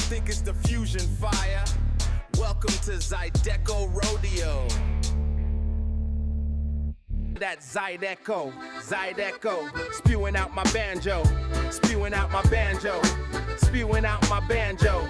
think it's the fusion fire. Welcome to Zydeco Rodeo. That Zydeco, spewing out my banjo, spewing out my banjo, spewing out my banjo.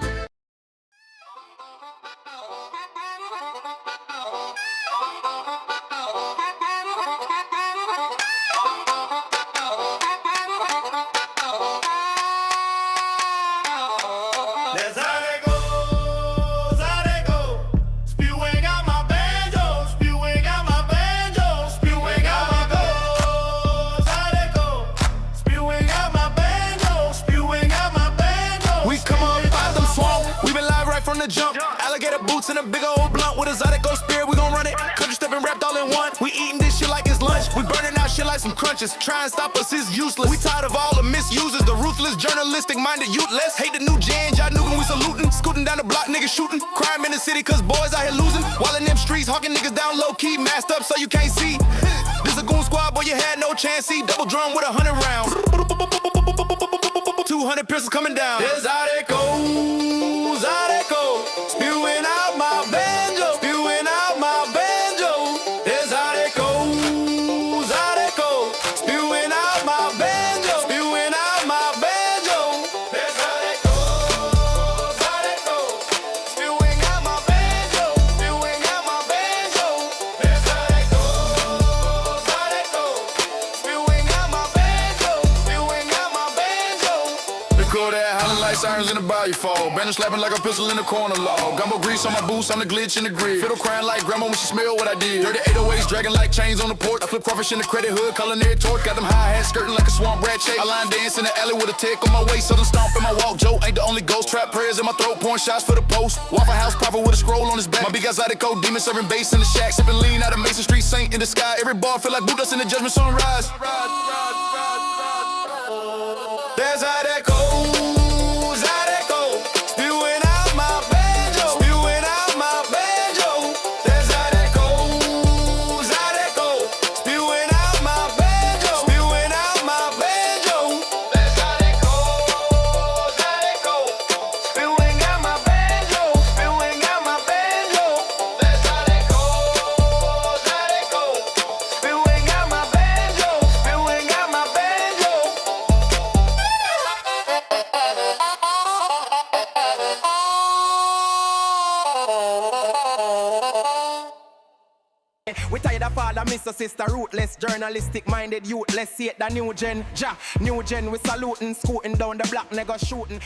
From the jump, alligator boots and a big old blunt with a Zydeco spirit, we gon' run it. Country stepping wrapped all in one. We eating this shit like it's lunch. We burning out shit like some crunches. Try and stop us is useless. We tired of all the misusers, the ruthless, journalistic minded youth-less. Hate the new gen, y'all knew when we saluting. Scooting down the block, niggas shooting. Crime in the city cause boys out here losing. While in them streets, hawking niggas down low key, masked up so you can't see. This a goon squad, boy, you had no chance. See, double drum with 100 rounds. 200 pistols coming down. There's Zydeco, spewing out my banjo, spewing out my banjo. There's Zydeco, spewing out my banjo, spewing out my banjo. There's Zydeco, spewing out my banjo, spewing out my banjo. There's Zydeco, spewing out my banjo, spewing out my banjo. They call that howling like sirens in the Bayou fall. Banner slapping like a pistol in the corner law. Gumbo grease on my boots, I'm the glitch in the grid. Fiddle crying like grandma when she smell what I did. Dirty 808s dragging like chains on the porch. I flip crawfish in the credit hood, culinary torch. Got them high hats skirting like a swamp rat chase. I line dance in the alley with a tick on my waist. Southern stomp in my walk. Joe ain't the only ghost. Trap prayers in my throat, pouring shots for the post. Waffle House prophet with a scroll on his back. My big guy Zydeco demon serving bass in the shack. Sipping lean out of Mason Street, saint in the sky. Every bar feel like Buddha's in the judgment sunrise. There's Zydeco. We tired of father, Mr. Sister, rootless, journalistic-minded youth. Let's see it, the new gen. New gen, we saluting, scooting down the block, nigga shooting.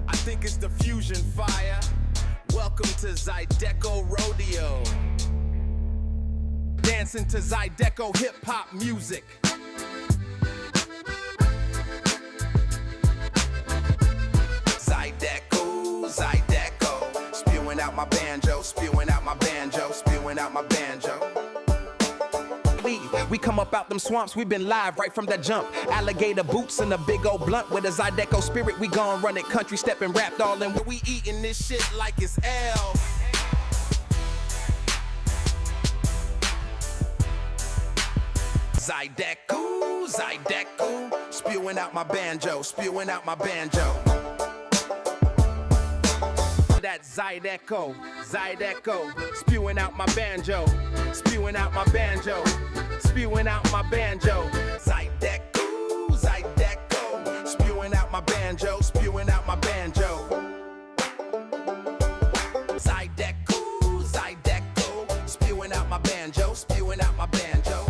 I think it's the fusion fire. Welcome to Zydeco Rodeo. Dancing to Zydeco hip-hop music. Zydeco, spewing out my banjo, spewing out my banjo, spewing out my banjo. We come up out them swamps, we been live right from the jump. Alligator boots and a big old blunt with a Zydeco spirit, we gon' run it. Country stepping wrapped all in. We eating this shit like it's L. Zydeco, spewing out my banjo, spewing out my banjo. That Zydeco, spewing out my banjo, spewing out my banjo, spewing out my banjo. Zydeco, spewing out my banjo, spewing out my banjo. Zydeco, spewing out my banjo, spewing out my banjo.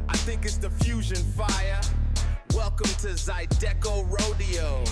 I think it's the fusion fire. Welcome to Zydeco Rodeo.